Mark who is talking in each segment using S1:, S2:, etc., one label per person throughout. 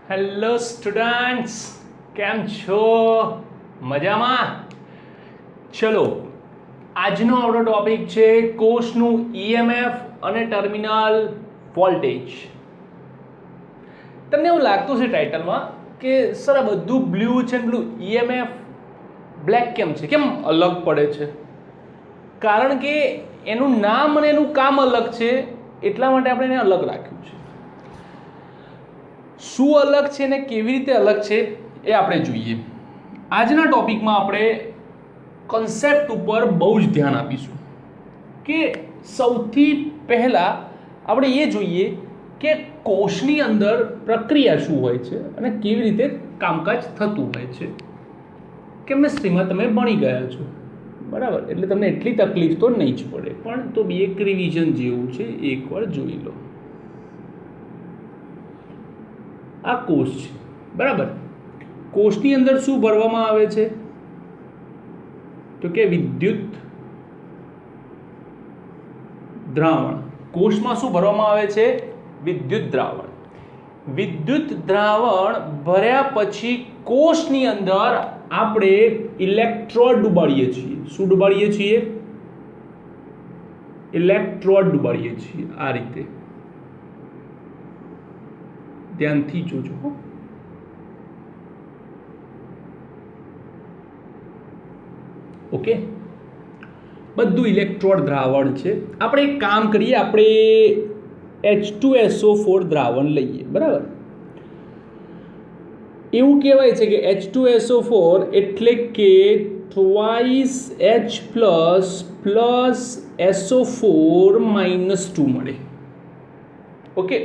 S1: Hello students, કેમ છો? મજામાં? ચલો, આજનો આપણો ટોપિક છે કોષનું ઈએમએફ અને ટર્મિનલ વોલ્ટેજ. તમને એવું લાગતું છે ટાઇટલમાં કે સર આ બધું બ્લુ છે ને પેલું ઈએમએફ બ્લેક કેમ છે, કેમ અલગ પડે છે? કારણ કે એનું નામ અને એનું કામ અલગ છે, એટલા માટે આપણે એને અલગ રાખ્યું છે. શું અલગ છે ને કેવી રીતે અલગ છે એ આપણે જોઈએ. આજના ટોપિકમાં આપણે કન્સેપ્ટ ઉપર બહુ જ ધ્યાન આપીશું કે સૌથી પહેલાં આપણે એ જોઈએ કે કોષની અંદર પ્રક્રિયા શું હોય છે અને કેવી રીતે કામકાજ થતું હોય છે. કેમિસ્ટ્રીમાં તમે ભણી ગયા છો, બરાબર, એટલે તમને એટલી તકલીફ તો નહીં જ પડે, પણ તો બી એક રિવિઝન જેવું છે, એકવાર જોઈ લો. આ કોષ છે, બરાબર. કોષની અંદર શું ભરવામાં આવે છે તો કે વિદ્યુત દ્રાવણ. કોષમાં શું ભરવામાં આવે છે? વિદ્યુત દ્રાવણ. વિદ્યુત દ્રાવણ ભર્યા પછી કોષની અંદર આપણે ઇલેક્ટ્રોડ ડુબાડીએ છીએ. શું ડુબાડીએ છીએ? ઇલેક્ટ્રોડ ડુબાડીએ છીએ. આ રીતે ધ્યાનથી જોજો. ઓકે, બધું ઇલેક્ટ્રોડ દ્રાવણ છે. આપણે એક કામ કરીએ, આપણે H2SO4 દ્રાવણ લઈએ, બરાબર. એવું કહેવાય છે કે H2SO4 એટલે કે ટ્વાઇસ H પ્લસ SO4 -2 મળે. ઓકે,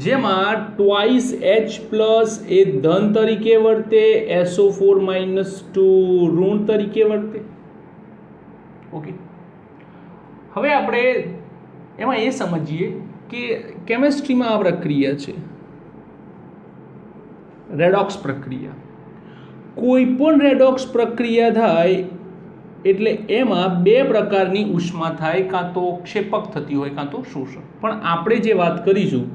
S1: જેમાં ટ્વાઇસ H પ્લસ એ ધન તરીકે વર્તે, SO4 -2 ઋણ તરીકે વર્તે. ઓકે, હવે આપણે એમાં એ સમજીએ કે કેમિસ્ટ્રીમાં આ પ્રક્રિયા છે રેડોક્સ પ્રક્રિયા. કોઈ પણ રેડોક્સ પ્રક્રિયા થાય એટલે એમાં બે પ્રકારની ઉષ્મા થાય, કાં તો ક્ષેપક થતી હોય કાં તો શોષક. પણ આપણે જે વાત કરીશું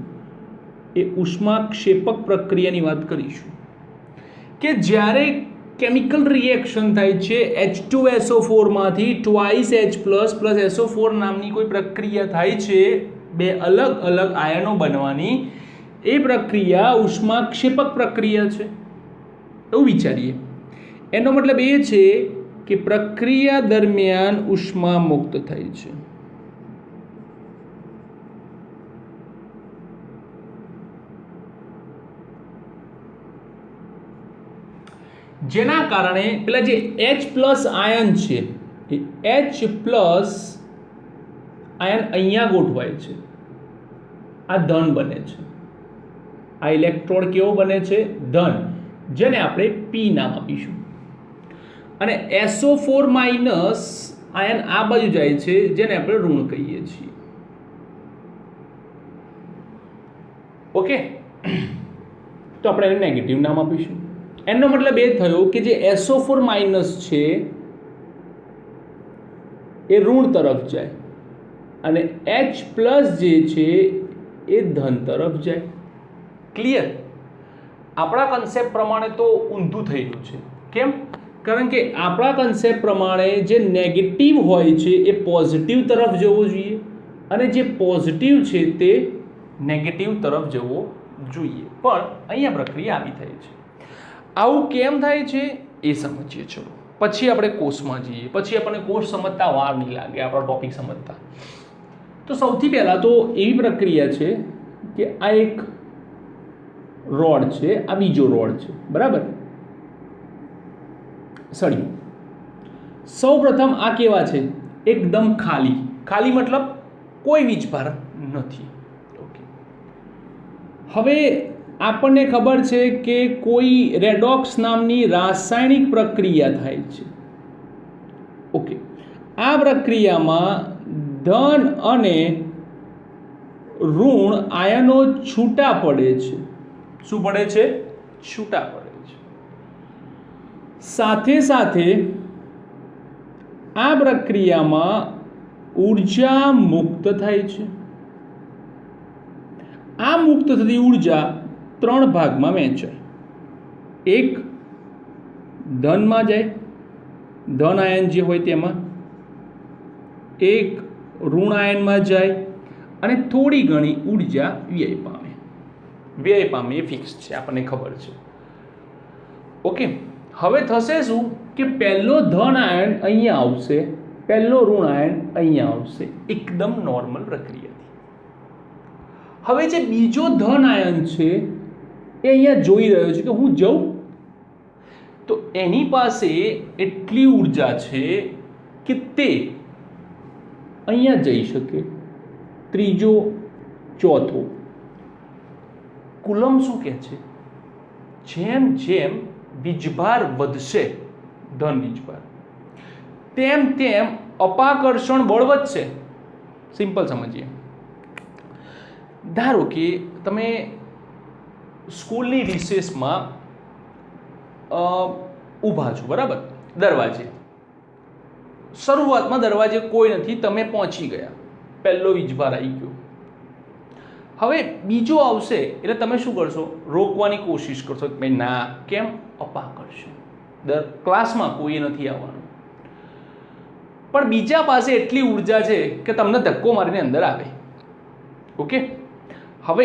S1: એ ઉષ્માક્ષેપક પ્રક્રિયાની વાત કરીશું કે જ્યારે કેમિકલ રિએક્શન થાય છે H2SO4 માંથી ટ્વાઇસ H પ્લસ SO4 નામની કોઈ પ્રક્રિયા થાય છે, બે અલગ અલગ આયનો બનવાની, એ પ્રક્રિયા ઉષ્માક્ષેપક પ્રક્રિયા છે એવું વિચારીએ. એનો મતલબ એ છે કે પ્રક્રિયા દરમિયાન ઉષ્મા મુક્ત થાય છે. જેના કારણે પેલા જે H પ્લસ આયન છે એ H પ્લસ આયન અહીંયા ગોઠવાય છે, આ ધન બને છે. આ ઇલેક્ટ્રોડ કેવો બને છે? ધન, જેને આપણે P નામ આપીશું. અને SO4 માઇનસ આયન આ બાજુ જાય છે, જેને આપણે ઋણ કહીએ છીએ. ઓકે, તો આપણે એને નેગેટિવ નામ આપીશું. એનો મતલબ એ થયો કે જે SO4 માઇનસ છે એ ઋણ તરફ જાય અને H પ્લસ જે છે એ ધન તરફ જાય. ક્લિયર? આપણા કન્સેપ્ટ પ્રમાણે તો ઊંધું થઈ ગયું છે. કેમ? કારણ કે આપણા કન્સેપ્ટ પ્રમાણે જે નેગેટિવ હોય છે એ પોઝિટિવ તરફ જવો જોઈએ અને જે પોઝિટિવ છે તે નેગેટિવ તરફ જવો જોઈએ. પણ અહીંયા પ્રક્રિયા આવી થઈ છે. આવું કેમ થાય છે એ સમજીએ. ચલો, પછી આપણે કોષમાં જઈએ. પછી આપણને કોષ સમજતા વાર નહીં લાગે, આપણો ટોપિક સમજતા. તો સૌથી પહેલાં તો એવી પ્રક્રિયા છે કે આ એક રોડ છે, આ બીજો રોડ છે, બરાબર, સળિયું. સૌ પ્રથમ આ કેવા છે? એકદમ ખાલી. ખાલી મતલબ કોઈ વીજભાર નથી. ઓકે, હવે આપણને ખબર છે કે કોઈ રેડોક્સ નામની રાસાયણિક પ્રક્રિયા થાય છે. ઓકે, આ પ્રક્રિયામાં ધન અને ઋણ આયનો છૂટા પડે છે. શું પડે છે? છૂટા પડે છે. સાથે સાથે આ પ્રક્રિયામાં ઊર્જા મુક્ત થાય છે. આ મુક્ત થતી ઊર્જા 3 ભાગમાં વહેંચાય. એક ધનમાં જાય, ધન આયન જે હોય તેમાં, એક ઋણ આયનમાં જાય અને થોડી ઘણી ઉર્જા વ્યય પામે. વ્યય પામે એ ફિક્સ છે, આપણને ખબર છે. ઓકે, હવે થશે શું કે પહેલો ધન આયન અહીંયા આવશે, પહેલો ઋણ આયન અહીંયા આવશે, એકદમ નોર્મલ પ્રક્રિયાથી. હવે જે બીજો ધન આયન છે એ અહીંયા જોઈ રહ્યો છે કે હું જઉં તો એની પાસે એટલી ઉર્જા છે કે તે અહીંયા જઈ શકે. ત્રીજો, ચોથો. કુલમ શું કહે છે? જેમ જેમ વીજભાર વધશે, ધન વીજભાર, તેમ તેમ અપાકર્ષણ બળ વધશે. સિમ્પલ સમજીએ. ધારો કે તમે સ્કૂલની રિસેસમાં ઊભા છો, બરાબર, દરવાજે. શરૂઆતમાં દરવાજે કોઈ નથી, તમે પહોંચી ગયા, પહેલો વીજભાર આવી ગયો. હવે બીજો આવશે એટલે તમે શું કરશો? રોકવાની કોશિશ કરશો કે ભાઈ ના, કેમ? અપાકર્ષણ. ક્લાસમાં કોઈ નથી આવવાનું, પણ બીજા પાસે એટલી ઉર્જા છે કે તમને ધક્કો મારીને અંદર આવે. ઓકે, હવે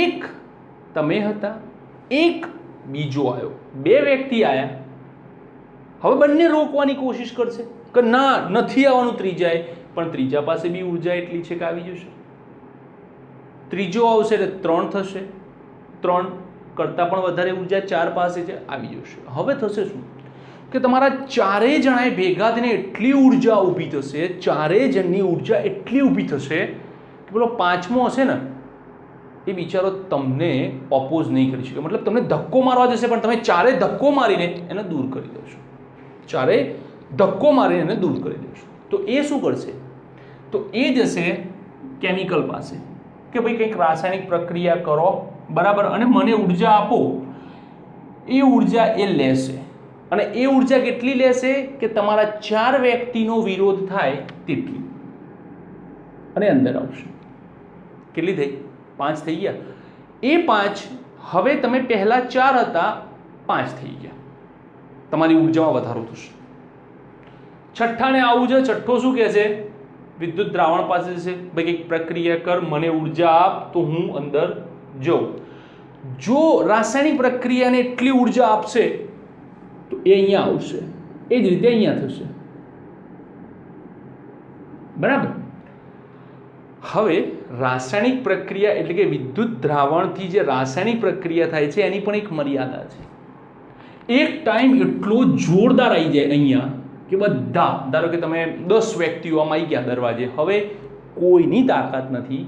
S1: એક તમે હતા, એક બીજો આવ્યો, 2 વ્યક્તિ આવ્યા. હવે બંને રોકવાની કોશિશ કરશે કે ના, નથી આવવાનું ત્રીજાએ, પણ ત્રીજા પાસે બી ઉર્જા એટલી છે કે આવી જશે. ત્રીજો આવશે એટલે 3 થશે, 3 કરતાં પણ વધારે ઉર્જા 4 પાસે છે, આવી જશે. હવે થશે શું કે તમારા ચારેય જણાએ ભેગા થઈને એટલી ઉર્જા ઊભી થશે, ચારેય જણની ઉર્જા એટલી ઊભી થશે કે પેલો પાંચમો હશે ને એ બિચારો તમને ઓપોઝ નહીં કરી શકે. મતલબ તમને ધક્કો મારવા જશે પણ તમે ચારે ધક્કો મારીને એને દૂર કરી દેશો. ચારે ધક્કો મારીને એને દૂર કરી દેશો. તો એ શું કરશે? તો એ જશે કેમિકલ પાસે કે ભાઈ કંઈક રાસાયણિક પ્રક્રિયા કરો, બરાબર, અને મને ઉર્જા આપો. એ ઉર્જા એ લેશે અને એ ઉર્જા કેટલી લેશે કે તમારા 4 વ્યક્તિનો વિરોધ થાય તેટલી, અને અંદર આવશે. કેટલી થઈ? 5 થઈ ગયા. એ 5 હવે તમે પહેલા 4 હતા, 5 થઈ ગયા. તમારી ઉર્જામાં વધારો થશે. છઠ્ઠાને આવું છે. છઠ્ઠો શું કહે છે? વિદ્યુત દ્રાવણ પાસે જશે, ભાઈ કંઈક પ્રક્રિયા કર, મને ઉર્જા આપ તો હું અંદર જાઉં. જો રાસાયણિક પ્રક્રિયાને એટલી ઉર્જા આપશે તો એ અહીંયા આવશે. એ જ રીતે અહીંયા થશે, બરાબર. હવે રાસાયણિક પ્રક્રિયા એટલે કે વિદ્યુત દ્રાવણથી જે રાસાયણિક પ્રક્રિયા થાય છે એની પણ એક મર્યાદા છે. એક ટાઈમ એટલો જોરદાર આવી જાય અહીંયા કે બધા, ધારો કે તમે 10 વ્યક્તિઓ આમ આવી ગયા દરવાજે, હવે કોઈની તાકાત નથી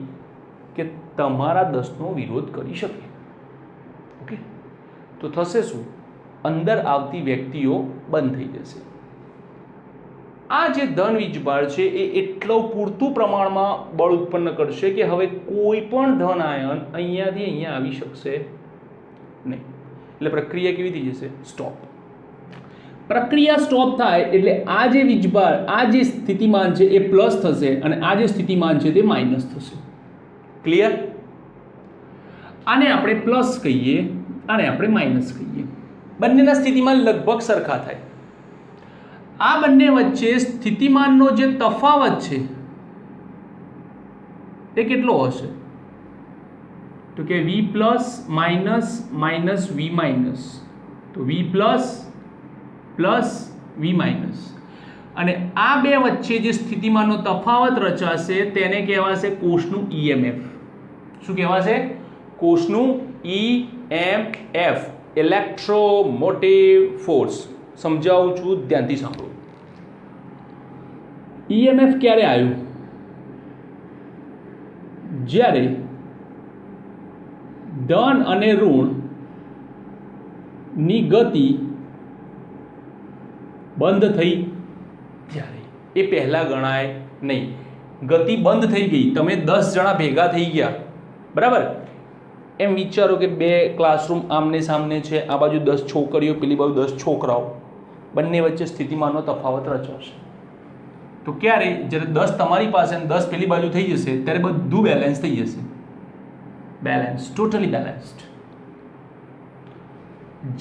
S1: કે તમારા 10નો વિરોધ કરી શકે. ઓકે, તો થશે શું? અંદર આવતી વ્યક્તિઓ બંધ થઈ જશે. આ જે ધન વીજભાર છે એ એટલું પૂરતું પ્રમાણમાં બળ ઉત્પન્ન કરશે કે હવે કોઈ પણ ધન આયન અહીંયાથી અહીંયા આવી શકશે નહીં. એટલે પ્રક્રિયા કેવી થઈ જશે? સ્ટોપ. પ્રક્રિયા સ્ટોપ થાય એટલે આ જે વીજભાર, આ જે સ્થિતિમાન છે એ પ્લસ થશે અને આ જે સ્થિતિમાન છે તે માઇનસ થશે. ક્લિયર? આને આપણે પ્લસ કહીએ, આને આપણે માઇનસ કહીએ. બંનેના સ્થિતિમાન લગભગ સરખા થાય. આ બંને વચ્ચે સ્થિતિમાનનો જે તફાવત છે એ કેટલો હશે? તો કે V plus minus minus V minus, તો V plus plus V minus. અને આ બે વચ્ચે જે સ્થિતિમાનનો તફાવત રચાશે તેને કહેવાશે કોષનું EMF. શું કહેવાશે? કોષનું EMF, ઇલેક્ટ્રોમોટિવ ફોર્સ. સમજાવું છું, ધ્યાનથી સાંભળો. EMF ક્યારે આવ્યું? જ્યારે ધન અને ઋણ ની ગતિ બંધ થઈ ત્યારે. એ પહેલા ગણાય નહીં. ગતિ બંધ થઈ ગઈ, તમે 10 જણા ભેગા થઈ ગયા, બરાબર. એમ વિચારો કે 2 ક્લાસરૂમ આમને સામને છે, આ બાજુ 10 છોકરીઓ, પેલી બાજુ 10 છોકરાઓ, બંને વચ્ચે સ્થિતિમાનનો તફાવત રચાશે. તો ક્યારે? જ્યારે 10 તમારી પાસે અને 10 પેલી બાજુ થઈ જશે ત્યારે બધું બેલેન્સ થઈ જશે. Balance, totally balanced.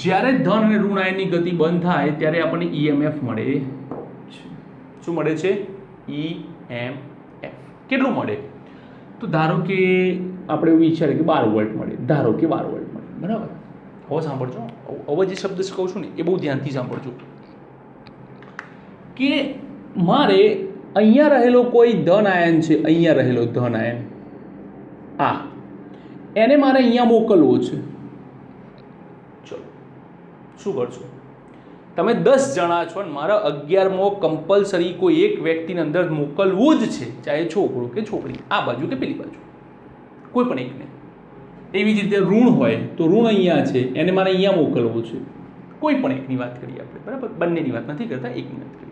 S1: જ્યારે ધન અને ઋણ આયનની ગતિ બંધ થાય ત્યારે આપણને EMF મળે છે. શું મળે છે? EMF. કેટલું મળે? તો ધારો કે આપણે એવું વિચારીએ કે 12 વોલ્ટ મળે, ધારો કે 12 વોલ્ટ મળે, બરાબર? હવે સાંભળજો, હવે જે શબ્દ કહું છું ને એ બહુ ધ્યાનથી સાંભળજો કે મારે અહીંયા રહેલો કોઈ ધન આયન છે, અહીંયા રહેલો ધન આયન એને મારે અહીંયા મોકલવો છે. ચલો શું કરશો? તમે 10 જણા છો ને મારા 11મો કમ્પલસરી કોઈ એક વ્યક્તિની અંદર મોકલવું જ છે, ચાહે છોકરો કે છોકરી, આ બાજુ કે પેલી બાજુ, કોઈ પણ એકને. એવી જ રીતે ઋણ હોય તો ઋણ અહીંયા છે, એને મારે અહીંયા મોકલવું છે. કોઈ પણ એકની વાત કરીએ આપણે, બરાબર? બંનેની વાત નથી કરતા, એકની વાત કરીએ.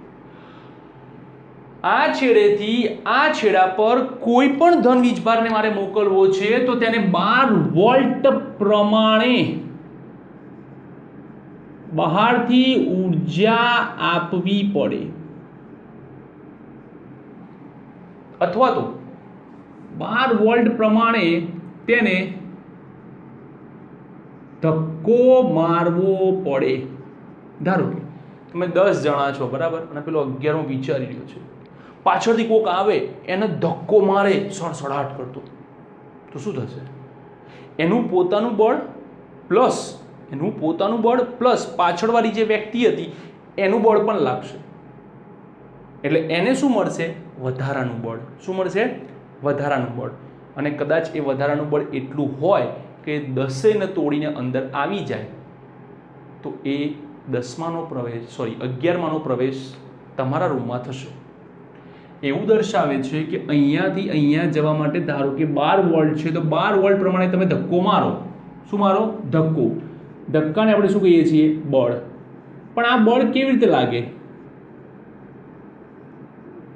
S1: આ છેડેથી આ છેડા પર કોઈ પણ ધન વીજભારને મારે મોકલવો છે તો તેને 12 વોલ્ટ પ્રમાણે બહારથી ઊર્જા આપવી પડે, અથવા તો 12 વોલ્ટ પ્રમાણે તેને ધક્કો મારવો પડે. ધારો કે તમે 10 જણા છો, બરાબર? અને પેલો 11મો વિચારી રહ્યો છે, પાછળથી કોક આવે એને ધક્કો મારે સડસડાટ કરતો, તો શું થશે? એનું પોતાનું બળ પ્લસ પાછળવાળી જે વ્યક્તિ હતી એનું બળ પણ લાગશે. એટલે એને શું મળશે? વધારાનું બળ. શું મળશે? વધારાનું બળ. અને કદાચ એ વધારાનું બળ એટલું હોય કે 10ને તોડીને અંદર આવી જાય તો એ 11માનો પ્રવેશ તમારા રૂમમાં થશે. એવું દર્શાવે છે કે અહીંયાથી અહીંયા જવા માટે ધારો કે 12 વોલ્ટ છે તો 12 વોલ્ટ પ્રમાણે તમે ધક્કો મારો. શું મારો? ધક્કો. ધક્કાને આપણે શું કહીએ છીએ? બળ. પણ આ બળ કેવી રીતે લાગે?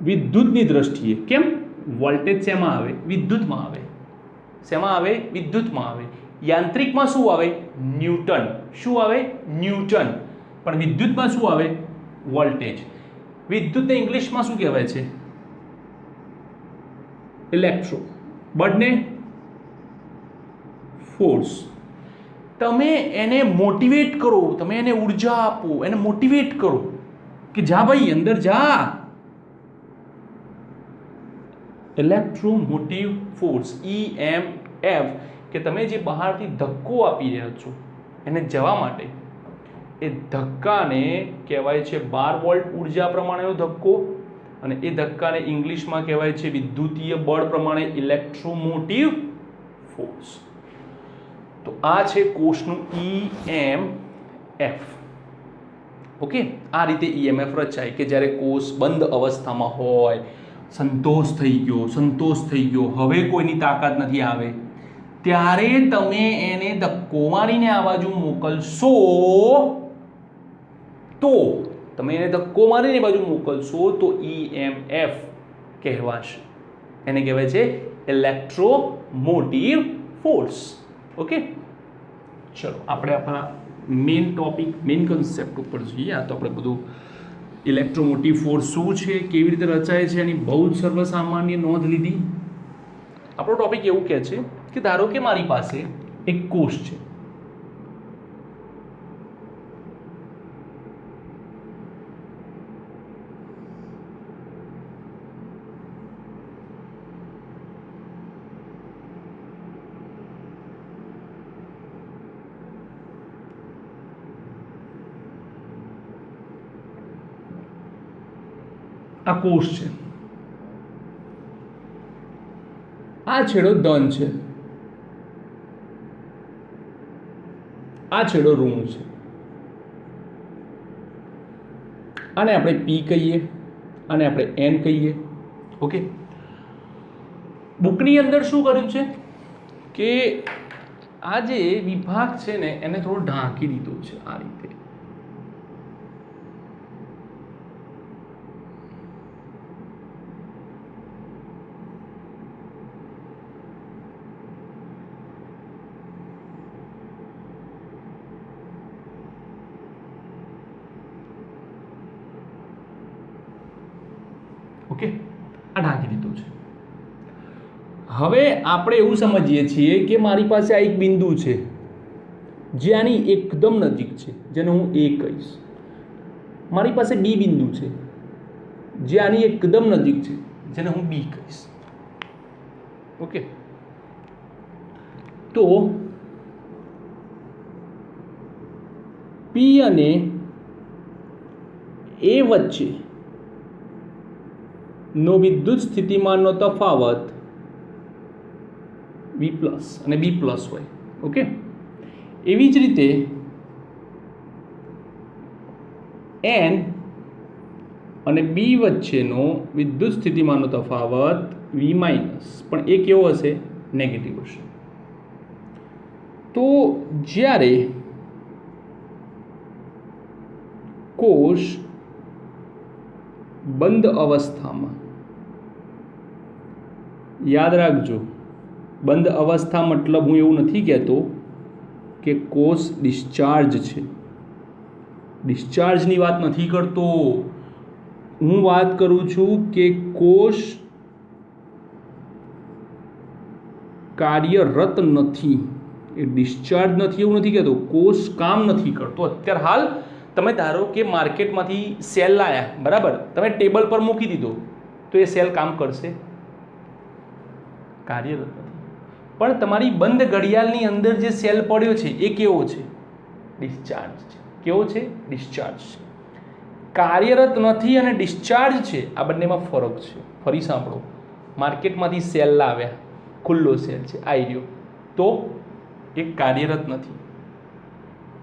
S1: વિદ્યુતની દ્રષ્ટિએ. કેમ? વોલ્ટેજ શેમાં આવે? વિદ્યુતમાં આવે. શેમાં આવે? વિદ્યુતમાં આવે. યાંત્રિકમાં શું આવે? ન્યૂટન. શું આવે? ન્યૂટન. પણ વિદ્યુતમાં શું આવે? વોલ્ટેજ. વિદ્યુતને ઇંગ્લિશમાં શું કહેવાય છે? ઇલેક્ટ્રો. બળને ફોર્સ. તમે એને મોટિવેટ કરો, તમે એને ઉર્જા આપો, એને મોટિવેટ કરો કે જા ભાઈ અંદર જા. ઇલેક્ટ્રોમોટિવ ફોર્સ, EMF, કે તમે જે બહારથી ધક્કો આપી રહ્યા છો એને જવા માટે, એ ધક્કાને કહેવાય છે 12 વોલ્ટ ઉર્જા પ્રમાણેનો ધક્કો, અને એ ધક્કાને ઇંગ્લિશમાં કહેવાય છે વિદ્યુતીય બળ પ્રમાણે ઇલેક્ટ્રોમોટિવ ફોર્સ. તો આ છે કોષનું EMF. ઓકે, આ રીતે EMF રચાય કે જ્યારે કોષ બંધ અવસ્થામાં હોય, સંતોષ થઈ ગયો, હવે કોઈની તાકાત નથી આવે, ત્યારે તમે એને ધક્કો મારીને આ બાજુ મોકલશો તો EMF કહેવાશે. એને કહેવાય છે ઇલેક્ટ્રોમોટિવ ફોર્સ. ઓકે, ચલો આપણે આપણા મેઇન કન્સેપ્ટ ઉપર જોઈએ. આ તો આપણે બધું ઇલેક્ટ્રોમોટિવ ફોર્સ શું છે, કેવી રીતે રચાય છે, એની બહુ જ સર્વસામાન્ય નોંધ લીધી. આપણો ટોપિક એવું કહે છે કે ધારો કે મારી પાસે એક કોષ છે, આ કોષ છે, આ છેડો ધન છે, આ છેડો ઋણ છે. આને આપણે P કહીએ, આને આપણે N કહીએ. ઓકે, બુકની અંદર શું કર્યું છે કે આ જે વિભાગ છે ને એને થોડો ઢાંકી દીધો છે આ રીતે. ઓકે, આ ઢાંકી દીધું છે. હવે આપણે એવું સમજીએ છીએ કે મારી પાસે આ એક બિંદુ છે, જે આની એકદમ નજીક છે, જેને હું A કહીશ. મારી પાસે B બિંદુ છે જે આની એકદમ નજીક છે, જેને હું B કહીશ. ઓકે, તો P અને A વચ્ચે નો વિદ્યુત સ્થિતિમાનનો તફાવત V પ્લસ અને B પ્લસ હોય. ઓકે, એવી જ રીતે N અને B વચ્ચેનો વિદ્યુત સ્થિતિમાનનો તફાવત V માઇનસ, પણ એ કેવો હશે? નેગેટિવ હશે. તો જ્યારે કોષ બંધ અવસ્થામાં, યાદ રાખજો, બંધ અવસ્થા મતલબ હું એવું નથી કહેતો કે કોષ ડિસ્ચાર્જ છે, ડિસ્ચાર્જની વાત નથી કરતો. હું વાત કરું છું કે કોષ કાર્યરત નથી, એ ડિસ્ચાર્જ નથી એવું નથી કહેતો. કોષ કામ નથી કરતો. અત્યારે હાલ તમે ધારો કે માર્કેટમાંથી સેલ લાયા, બરાબર, તમે ટેબલ પર મૂકી દીધો, તો એ સેલ કામ કરશે? કાર્યરત નથી. પણ તમારી બંધ ઘડિયાળની અંદર જે સેલ પડ્યો છે એ કેવો છે? ડિસ્ચાર્જ છે. કેવો છે? ડિસ્ચાર્જ છે. કાર્યરત નથી અને ડિસ્ચાર્જ છે, આ બંનેમાં ફરક છે. ફરી સાંભળો, માર્કેટમાંથી સેલ લાવ્યા, ખુલ્લો સેલ છે, આવી રહ્યો, તો એ કાર્યરત નથી.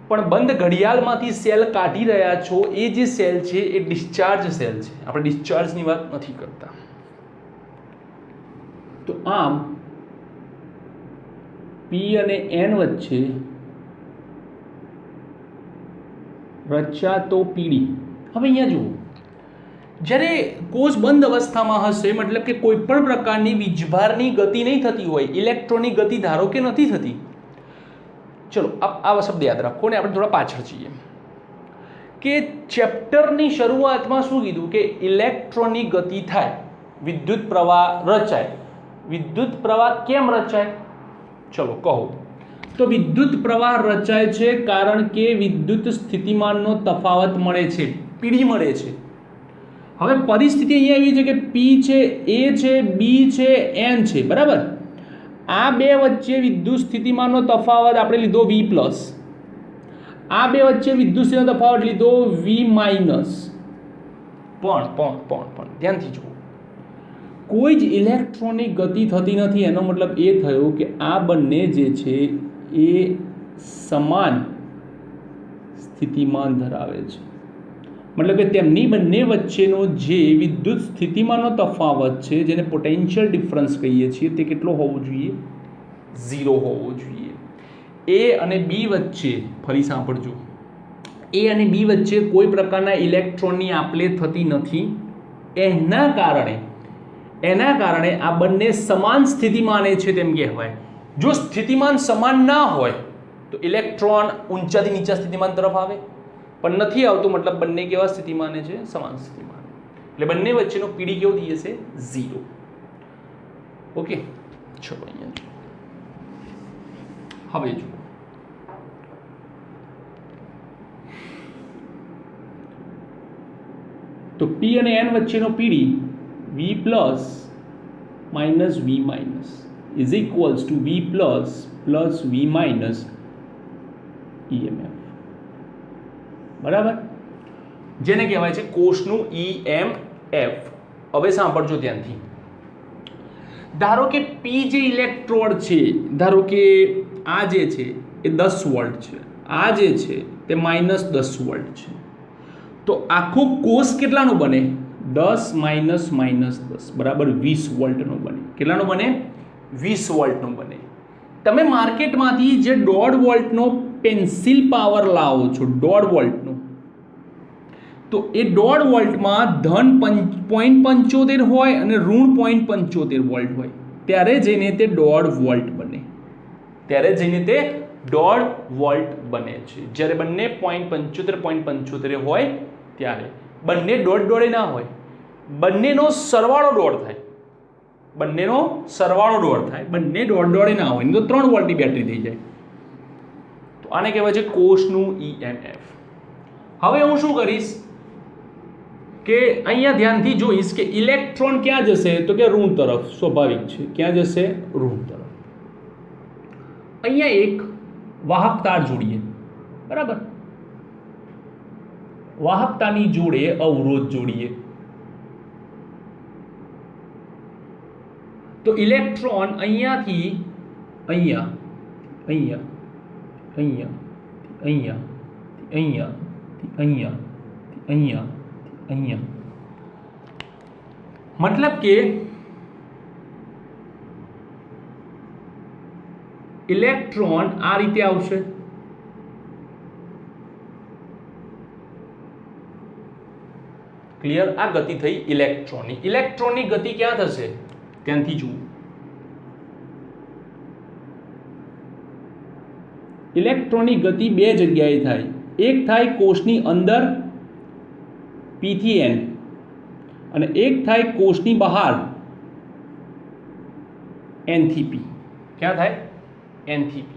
S1: પણ બંધ ઘડિયાળમાંથી સેલ કાઢી રહ્યા છો, એ જે સેલ છે એ ડિસ્ચાર્જ સેલ છે. આપણે ડિસ્ચાર્જની વાત નથી કરતા. તો આમ P અને N વચ્ચે રચાતો પીડી. હવે અહીંયા જુઓ, જ્યારે કોષ બંધ અવસ્થામાં હશે, મતલબ કે કોઈ પણ પ્રકારની વીજભારની ગતિ નહીં થતી હોય, ઇલેક્ટ્રોનની ગતિ ધારો કે નથી થતી. ચલો આ શબ્દ યાદ રાખો ને આપણે થોડા પાછળ છીએ. કે ચેપ્ટરની શરૂઆતમાં શું કીધું? કે ઇલેક્ટ્રોનની ગતિ થાય, વિદ્યુત પ્રવાહ રચાય. વિદ્યુત પ્રવાહ કેમ રચાય? ચલો કહો. તો વિદ્યુત પ્રવાહ રચાય છે કારણ કે વિદ્યુત સ્થિતિમાનનો તફાવત મળે છે, પીડી મળે છે. હવે પરિસ્થિતિ અહીંયા એવી છે કે P છે, A છે, B છે, N છે, બરાબર. આ બે વચ્ચે વિદ્યુત સ્થિતિમાનનો તફાવત આપણે લીધો V પ્લસ, આ બે વચ્ચે વિદ્યુત સ્થિતિનો તફાવત લીધો V માઇનસ. પણ ધ્યાનથી જુઓ, કોઈ જ ઇલેક્ટ્રોનની ગતિ થતી નથી. એનો મતલબ એ થયો કે આ બંને જે છે એ સમાન સ્થિતિમાન ધરાવે છે. મતલબ કે તેમની બંને વચ્ચેનો જે વિદ્યુત સ્થિતિમાનનો તફાવત છે, જેને પોટેન્શિયલ ડિફરન્સ કહીએ છીએ, તે કેટલો હોવો જોઈએ? 0 હોવો જોઈએ. A અને B વચ્ચે, ફરી સાંભળજો, A અને B વચ્ચે કોઈ પ્રકારના ઇલેક્ટ્રોનની આપ-લે થતી નથી. એના કારણે આ બંને સમાન સ્થિતિમાને છે તેમ કહેવાય. જો સ્થિતિમાન સમાન ના હોય તો ઇલેક્ટ્રોન ઊંચાથી નીચા સ્થિતિમાન તરફ આવે, પણ નથી આવતું, મતલબ બંને કેવા સ્થિતિમાને છે? સમાન સ્થિતિમાન. એટલે બંને વચ્ચેનો પીડી કેવો દઈએ છે? 0. ઓકે, ચલો અહીંયા હવે જુઓ, તો P અને N વચ્ચેનો પીડી V plus minus V minus is equals two V plus plus V minus EMF. બરાબર, જેને કહેવાય છે કોષનું EMF. હવે સાંભળજો ધ્યાનથી. ધારો કે P જે ઇલેક્ટ્રોડ છે, ધારો કે આ જે છે એ 10 વોલ્ટ છે, આ જે છે તે -10 વોલ્ટ છે. તો આખો કોષ કેટલાનો બને? 10 માઇનસ -10 બરાબર 20 વોલ્ટનો બને. કેટલાનો બને? 20 વોલ્ટનો બને. તમે માર્કેટમાંથી જે 1.5 વોલ્ટનો પેન્સિલ પાવર લાવો છો, 1.5 વોલ્ટનો, તો એ 1.5 વોલ્ટમાં ધન 0.75 હોય અને ઋણ 0.75 વોલ્ટ હોય, ત્યારે જઈને તે 1.5 વોલ્ટ બને. ત્યારે જઈને તે 1.5 વોલ્ટ બને છે. જ્યારે બંને 0.75 હોય ત્યારે. બંને 1.5 ના હોય, બંનેનો સરવાળો 1.5 થાય. બંનેનો સરવાળો 1.5 થાય. બંને 1.5 ના હોય તો 3 વોલ્ટની બેટરી થઈ જાય. તો તો આને કહેવાય છે કોષનું EMF. હવે હું શું કરીશ કે અહીંયા ધ્યાનથી જોઈશ કે ઇલેક્ટ્રોન ક્યાં જશે તો કે ઋણ તરફ. સ્વાભાવિક છે, ક્યાં જશે? ઋણ તરફ. અહીંયા એક વાહક તાર જોડીએ, બરાબર? વાહકતાની જોડે અવરોધ જોડીએ તો ઇલેક્ટ્રોન અહીંયાથી અહીંયા, અહીંયા, અહીંયા, અહીંયા, અહીંયા, અહીંયા, અહીંયા, અહીંયા, મતલબ કે ઇલેક્ટ્રોન આ રીતે આવશે. ક્લિયર? આ ગતિ થઈ ઇલેક્ટ્રોનની. ઇલેક્ટ્રોનની ગતિ ક્યાં થશે? ત્યાંથી જુઓ. ઇલેક્ટ્રોનની ગતિ બે જગ્યાએ થાય. એક થાય કોષની અંદર P થી N અને એક થાય કોષની બહાર N થી P. ક્યાં થાય? N થી P.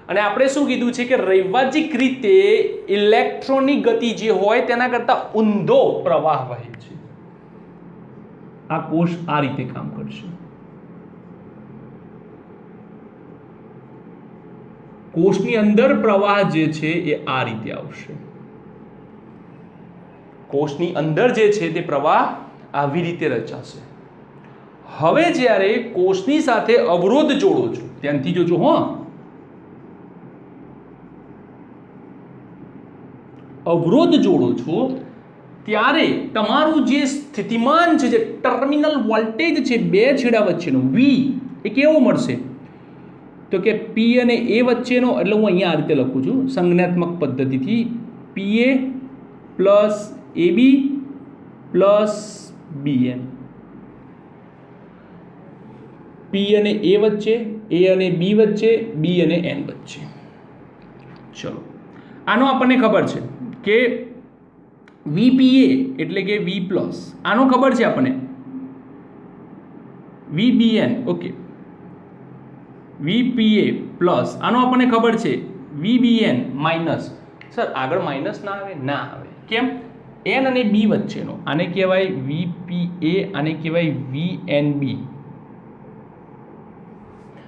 S1: અને આપણે શું કીધું છે કે રૈવાજિક રીતે ઇલેક્ટ્રોનની ગતિ જે હોય તેના કરતા ઊંધો પ્રવાહ વહે છે. આ કોષ આ રીતે કામ કરશે. કોષની અંદર પ્રવાહ જે છે એ આ રીતે આવશે. કોષની અંદર જે છે તે પ્રવાહ આવી રીતે રચાશે. હવે જ્યારે કોષની સાથે અવરોધ જોડો છો, ત્યાંથી જોજો હો, અવરોધ જોડો છો ત્યારે તમારું જે સ્થિતિમાન છે, જે ટર્મિનલ વોલ્ટેજ છે બે છેડા વચ્ચેનો V, એ કેવો મળશે? તો કે P અને A વચ્ચેનો, એટલે હું અહીંયા આ રીતે લખું છું સંજ્ઞાત્મક પદ્ધતિથી, PA plus AB plus BN. P અને A વચ્ચે, A અને B વચ્ચે, B અને N વચ્ચે. ચલો, આનો આપણને ખબર છે કે VPA એટલે કે V પ્લસ, આનો ખબર છે આપણને VBN. ઓકે, VPA પ્લસ, આનો આપણને ખબર છે VBN માઇનસ. સર આગળ માઇનસ ના આવે? ના આવે. કેમ? N અને B વચ્ચેનો, આને કહેવાય VPA, આને કહેવાય VNB.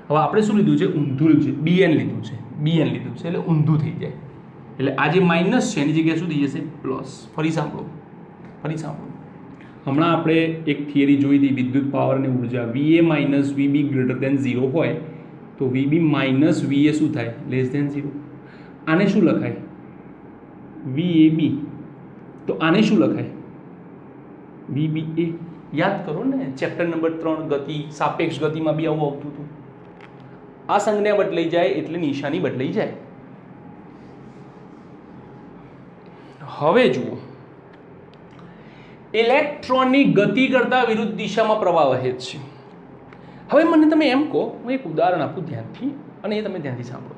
S1: હવે આપણે શું લીધું છે? ઊંધું છે, BN લીધું છે, BN લીધું છે એટલે ઊંધું થઈ જાય. એટલે આ જે માઇનસ છે એની જગ્યાએ શું થઈ જશે? પ્લસ. ફરી સાંભળો. હમણાં આપણે એક થિયરી જોઈ હતી, વિદ્યુત પાવર અને ઉર્જા. VA minus VB greater than 0 હોય તો VB માઇનસ VA શું થાય? Less than 0. આને શું લખાય? VAB. તો આને શું લખાય? VBA. યાદ કરો ને, ચેપ્ટર નંબર 3 ગતિ, સાપેક્ષ ગતિમાં બી આવું આવતું હતું. આ સંજ્ઞા બદલાઈ જાય એટલે નિશાની બદલાઈ જાય. હવે જુઓ, ઇલેક્ટ્રોનની ગતિ કરતા વિરુદ્ધ દિશામાં પ્રવાહ વહે છે. હવે મને તમે એમ કહો, હું એક ઉદાહરણ આપું ધ્યાનથી, અને એ તમે ધ્યાનથી સાંભળો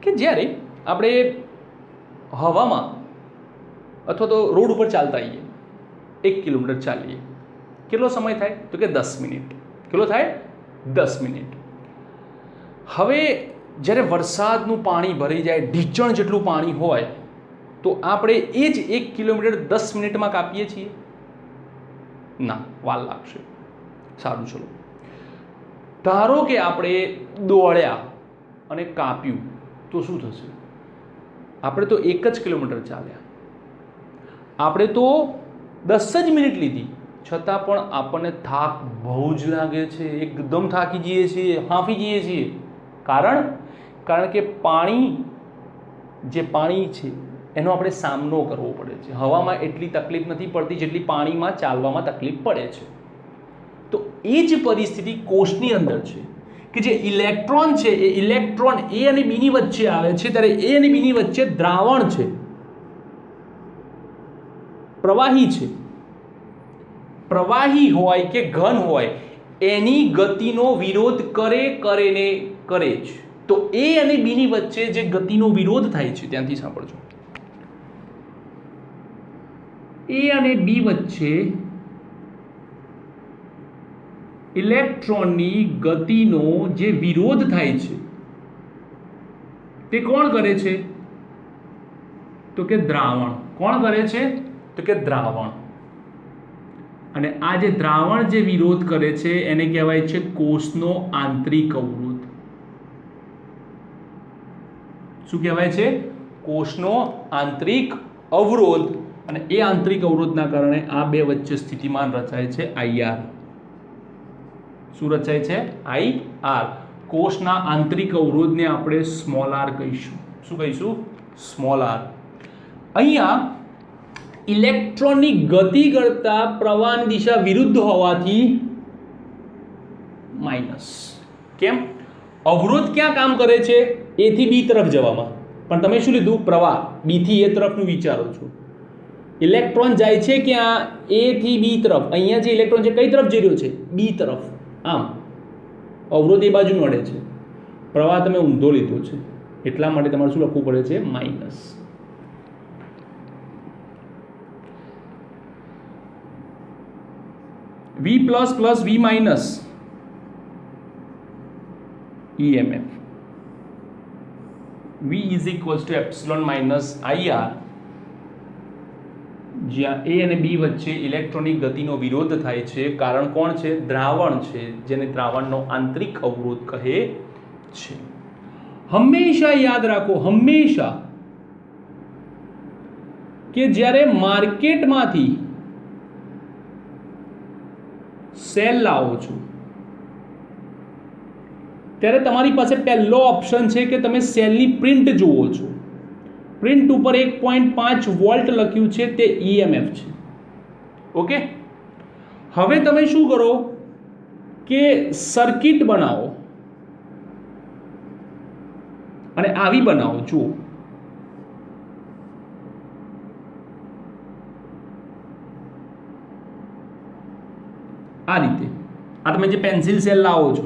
S1: કે જ્યારે આપણે હવામાં અથવા તો રોડ ઉપર ચાલતા આવીએ, 1 કિલોમીટર ચાલીએ, કેટલો સમય થાય? તો કે 10 મિનિટ. કેટલો થાય? 10 મિનિટ. હવે જ્યારે વરસાદનું પાણી ભરાઈ જાય, ઢીચણ જેટલું પાણી હોય, તો આપણે એ જ 1 કિલોમીટર 10 મિનિટમાં કાપીએ છીએ? ના, વાર લાગશે. સારું, ચલો, ધારો કે આપણે દોડ્યા અને કાપ્યું તો શું થશે? આપણે તો 1 જ કિલોમીટર ચાલ્યા, આપણે તો 10 જ મિનિટ લીધી, છતાં પણ આપણને થાક બહુ જ લાગે છે. એકદમ થાકી જઈએ છીએ, હાંફી જઈએ છીએ. કારણ કે પાણી છે એનો આપણે સામનો કરવો પડે છે. હવામાં એટલી તકલીફ નથી પડતી જેટલી પાણીમાં ચાલવામાં તકલીફ પડે છે. તો એ જ પરિસ્થિતિ કોષની અંદર છે કે જે ઇલેક્ટ્રોન છે એ ઇલેક્ટ્રોન A અને B ની વચ્ચે આવે છે, ત્યારે A અને B ની વચ્ચે દ્રાવણ છે, પ્રવાહી છે. પ્રવાહી હોય કે ઘન હોય, એની ગતિનો વિરોધ કરે જ. તો A અને B ની વચ્ચે જે ગતિનો વિરોધ થાય છે, ત્યાંથી સાંભળજો, A અને B વચ્ચે ઇલેક્ટ્રોનની ગતિનો જે વિરોધ થાય છે તે કોણ કરે છે? તો કે દ્રાવણ. કોણ કરે છે? તો કે દ્રાવણ. અને આ જે દ્રાવણ જે વિરોધ કરે છે એને કહેવાય છે કોષનો આંતરિક અવરોધ. શું કહેવાય છે? કોષનો આંતરિક અવરોધ. અને એ આંતરિક અવરોધના કારણે આ બે વચ્ચે સ્થિતિમાન રચાય છે IR. શું રચાય છે? IR. કોષના આંતરિક અવરોધને આપણે સ્મોલ r કહીશું. શું કહીશું? Small r. અહીંયા ઇલેક્ટ્રોનની ગતિ કરતા પ્રવાહની દિશા વિરુદ્ધ હોવાથી માઇનસ. કેમ? અવરોધ ક્યાં કામ કરે છે? A થી B તરફ જવામાં. પણ તમે શું લીધું? પ્રવાહ B થી A તરફનું વિચારો છો. ઇલેક્ટ્રોન જાય છે ક્યાં? A થી B તરફ. અહીંયા જે ઇલેક્ટ્રોન છે કઈ તરફ જઈ રહ્યો છે? B તરફ. આમ અવરોધ એ બાજુ નડે છે, પ્રવાહ તમે ઊંધો લીધો છે, એટલા માટે તમારે શું લખવું પડે છે? Minus. V plus plus V minus EMF. V is equals to epsilon minus IR, જ્યાં A અને B વચ્ચે ઇલેક્ટ્રોનિક ગતિનો વિરોધ થાય છે. કારણ કોણ છે? દ્રાવણ છે, જેને દ્રાવણનો આંતરિક અવરોધ કહે છે. હંમેશા યાદ રાખો, હંમેશા, કે જ્યારે માર્કેટમાંથી સેલ લાવો છો ત્યારે તમારી પાસે પહેલો ઓપ્શન છે કે તમે સેલની પ્રિન્ટ જુઓ છો. પ્રિન્ટ ઉપર 1.5 વોલ્ટ લખ્યું છે, તે EMF છે. ઓકે, હવે તમે શું કરો કે સર્કિટ બનાવો અને આવી બનાવો. જુઓ, આ રીતે. આ તમે જે પેન્સિલ સેલ લાવો છો,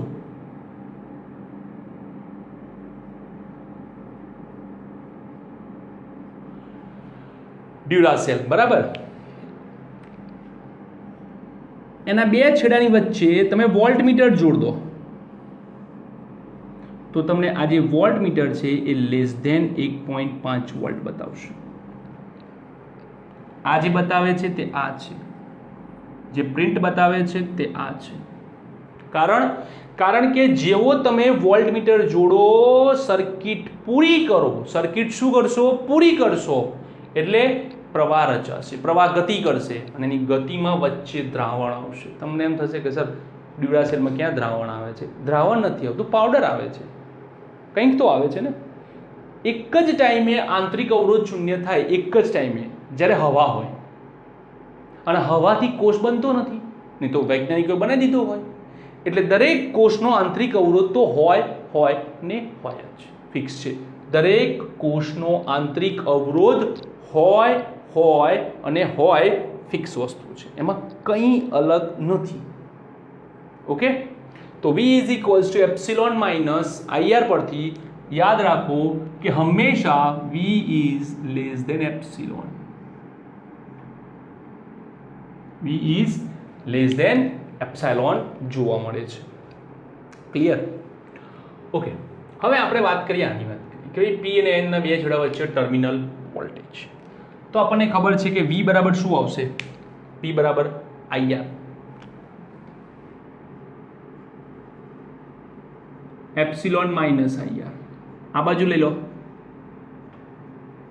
S1: ડ્યુરાસેલ, બરાબર, એના બે છેડાની વચ્ચે તમે વોલ્ટ મીટર જોડ દો તો તમને આ જે વોલ્ટ મીટર છે એ લેસ ધેન 1.5 વોલ્ટ બતાવશે. આ જે બતાવે છે તે આ છે, જે પ્રિન્ટ બતાવે છે તે આ છે. કારણ કે જેવો તમે વોલ્ટ મીટર જોડો, સર્કિટ પૂરી કરો, સર્કિટ શું કરશો? પૂરી કરશો, એટલે પ્રવાહ રચાશે, પ્રવાહ ગતિ કરશે, અને એની ગતિમાં વચ્ચે દ્રાવણ આવશે. તમને એમ થશે કે સર ડ્યુરાસેલમાં ક્યાં દ્રાવણ આવે છે? દ્રાવણ નથી આવતું, પાવડર આવે છે. કંઈક તો આવે છે ને. એક જ ટાઈમે આંતરિક અવરોધ શૂન્ય થાય, એક જ ટાઈમે, જ્યારે હવા હોય. અને હવાથી કોષ બનતો નથી, નહીં તો વૈજ્ઞાનિકોએ બનાવી દીધો હોય. એટલે દરેક કોષનો આંતરિક અવરોધ તો હોય ને હોય જ, ફિક્સ છે. દરેક કોષનો આંતરિક અવરોધ હોય અને હોય, ફિક્સ વસ્તુ છે, એમાં કંઈ અલગ નથી. ઓકે, તો V is equals to epsilon minus IR પરથી યાદ રાખો કે હંમેશા V is less than epsilon. V is less than epsilon જોવા મળે છે. ક્લિયર? ઓકે, હવે આપણે વાત કરીએ આની વાત કરીએ કે P અને N ના બે છેડા વચ્ચે ટર્મિનલ વોલ્ટેજ. તો આપણને ખબર છે કે V બરાબર શું આવશે? P બરાબર IR. Epsilon minus IR. આ બાજુ લઈ લો,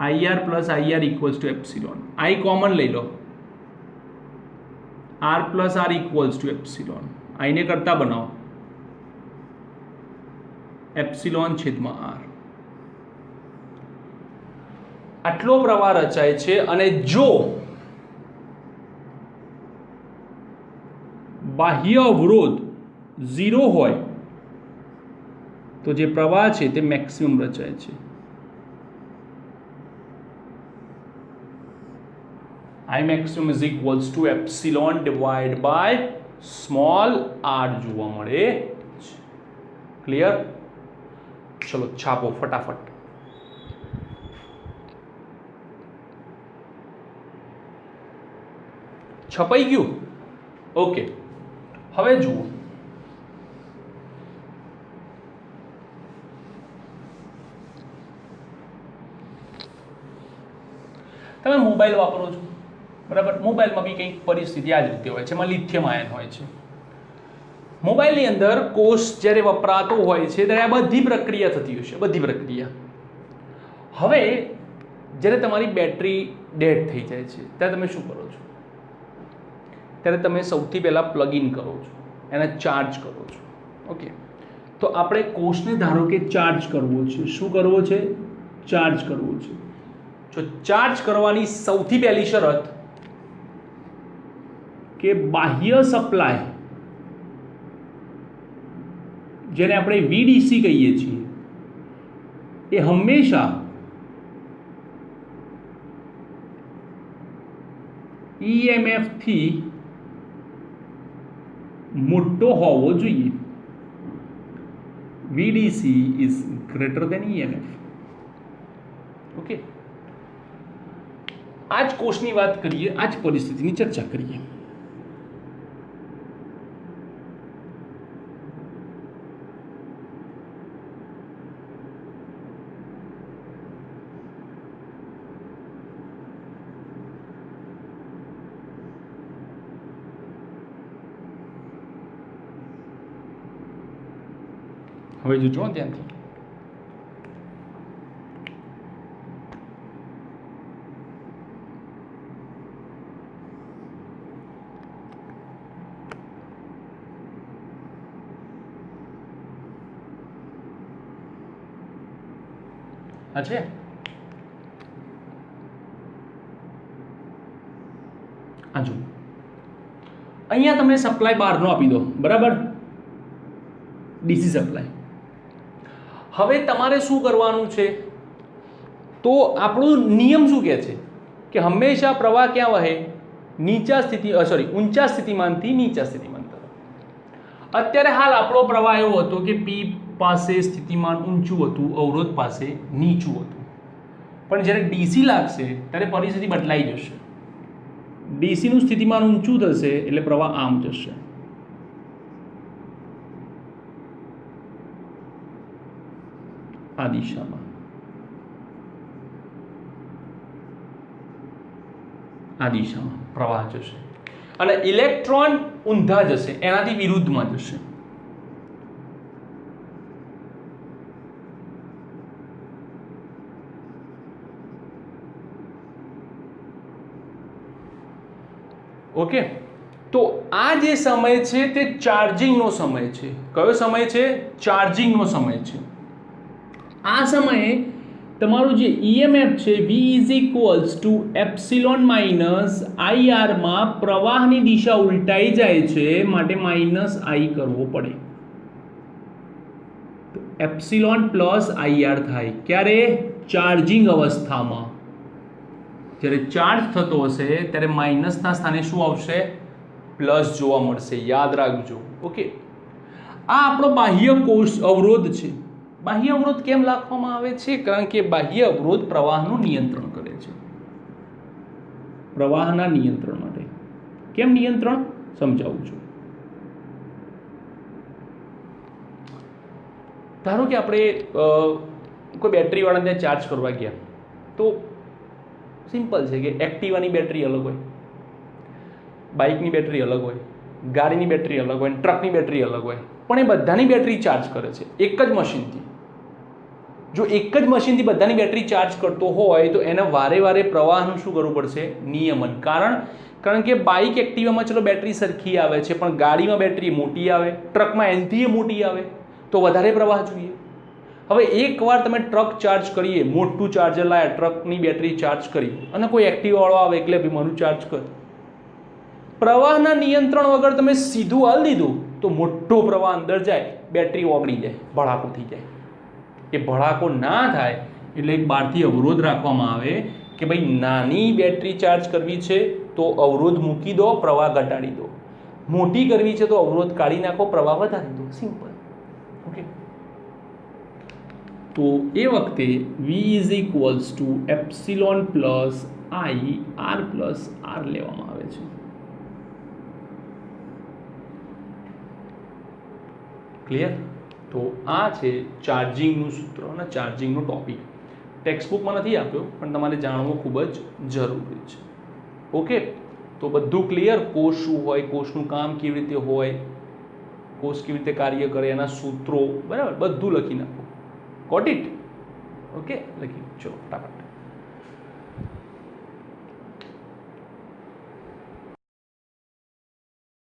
S1: IR plus IR equals to epsilon. I common લઈ લો, R plus R equals to epsilon. I ને કરતા બનાવો, એપ્સિલોન છેદમાં R. આટલો પ્રવાહ રચાય છે. અને જો બાહ્ય અવરોધ 0 હોય તો જે પ્રવાહ છે તે મેક્સિમમ રચાય છે. I maximum is equals to epsilon divided by small r જોવા મળે છે. ક્લિયર? ચલો છાપો ફટાફટ. છપાઈ ગયું? ઓકે, હવે જુઓ, મોબાઈલ વાપરો છો, બરાબર. મોબાઈલમાં બી કંઈક પરિસ્થિતિ આ જ રીતે હોય છે, એમાં લિથિયમ આયન હોય છે. મોબાઈલની અંદર કોષ જ્યારે વપરાતો હોય છે ત્યારે આ બધી પ્રક્રિયા થતી હોય છે, બધી પ્રક્રિયા. હવે જ્યારે તમારી બેટરી ડેડ થઈ જાય છે ત્યારે તમે શું કરો છો? ત્યારે તમે સૌથી પહેલાં પ્લગ ઇન કરો છો, એને ચાર્જ કરો છો. ઓકે, તો આપણે કોષને ધારો કે ચાર્જ કરવો છે. શું કરવો છે? ચાર્જ કરવો છે. જો ચાર્જ કરવાની સૌથી પહેલી શરત કે બાહ્ય સપ્લાય, જેને આપણે વીડીસી કહીએ છીએ, એ હંમેશા ઈએમએફ થી મોટો હોવો જોઈએ. VDC is greater than EMF. Okay, આ જ કોષની વાત કરીએ, આ જ પરિસ્થિતિની ચર્ચા કરીએ. હવે જોજો ધ્યાનથી. આ છે આ જો અહીંયા તમે સપ્લાય બહારનો આપી દો, બરાબર, ડીસી સપ્લાય. હવે તમારે શું કરવાનું છે? તો આપણું નિયમ શું કહે છે કે હંમેશા પ્રવાહ ક્યાં વહે? ઊંચા સ્થિતિમાનથી નીચા સ્થિતિમાન તરફ. અત્યારે હાલ આપણો પ્રવાહ એવો હતો કે પી પાસે સ્થિતિમાન ઊંચું હતું, અવરોધ પાસે નીચું હતું. પણ જ્યારે ડીસી લાગશે ત્યારે પરિસ્થિતિ બદલાઈ જશે. ડીસીનું સ્થિતિમાન ઊંચું થશે એટલે પ્રવાહ આમ જશે. આ દિશામાં, આ દિશામાં પ્રવાહ જશે અને ઇલેક્ટ્રોન ઊંધા જશે, એનાથી વિરુદ્ધમાં જશે. ઓકે, તો આ જે સમય છે તે ચાર્જિંગનો સમય છે. કયો સમય છે? ચાર્જિંગનો સમય છે. આ સમયે તમારું જે ઈએમએફ છે V is equals to epsilon minus IR માં પ્રવાહની દિશા ઉલટાઈ જાય છે, માટે માઇનસ I કરવો પડે. તો એપ્સિલોન પ્લસ IR થાય. ક્યારે? ચાર્જિંગ અવસ્થામાં. જ્યારે ચાર્જ થતો હશે ત્યારે માઇનસના સ્થાને શું આવશે? પ્લસ જોવા મળશે. યાદ રાખજો. ઓકે, આ આપણો બાહ્ય કોષ અવરોધ છે. બાહ્ય અવરોધ કેમ રાખવામાં આવે છે? કારણ કે બાહ્ય અવરોધ પ્રવાહનું નિયંત્રણ કરે છે. પ્રવાહના નિયંત્રણ માટે. કેમ નિયંત્રણ? સમજાવું છું. ધારો કે આપણે કોઈ બેટરીવાળાને ત્યાં ચાર્જ કરવા ગયા, તો સિમ્પલ છે કે એક્ટિવાની બેટરી અલગ હોય, બાઇકની બેટરી અલગ હોય, ગાડીની બેટરી અલગ હોય, ટ્રકની બેટરી અલગ હોય, પણ એ બધાની બેટરી ચાર્જ કરે છે એક જ મશીનથી. જો એક જ મશીનથી બધાની બેટરી ચાર્જ કરતો હોય તો એને વારે વારે પ્રવાહનું શું કરવું પડશે? નિયમન. કારણ કે બાઇક એક્ટિવામાં ચલો બેટરી સરખી આવે છે, પણ ગાડીમાં બેટરી મોટી આવે, ટ્રકમાં એનથી મોટી આવે, તો વધારે પ્રવાહ જોઈએ. હવે એકવાર તમે ટ્રક ચાર્જ કરીએ, મોટું ચાર્જર લાયા, ટ્રકની બેટરી ચાર્જ કરી, અને કોઈ એક્ટિવાવાળો આવે એટલે ભાઈ મારું ચાર્જ કર. પ્રવાહના નિયંત્રણ વગર તમે સીધું હાલ દીધું તો મોટો પ્રવાહ અંદર જાય, બેટરી ઓગળી જાય, ભડાકો થઈ જાય. એ ભડાકો ના થાય એટલે એક બહારથી અવરોધ રાખવામાં આવે કે ભાઈ નાની બેટરી ચાર્જ કરવી છે તો અવરોધ મૂકી દો, પ્રવાહ ઘટાડી દો. મોટી કરવી છે તો અવરોધ કાઢી નાખો, પ્રવાહ વધારી દો. સિમ્પલ. ઓકે, તો એ વખતે V is equals to epsilon plus IR plus R લેવામાં આવે છે. ક્લિયર? તો આ છે ચાર્જિંગનું સૂત્ર અને ચાર્જિંગનો ટોપિક. ટેક્સ્ટ બુકમાં નથી આપ્યો, પણ તમારે જાણવું ખૂબ જ જરૂરી છે. ઓકે, તો બધું ક્લિયર. કોષ શું હોય, કોષનું કામ કેવી રીતે હોય, કોષ કેવી રીતે કાર્ય કરે, એના સૂત્રો, બરાબર, બધું લખી નાખો. Got it? ઓકે, લખી ચલો ફટાફટ.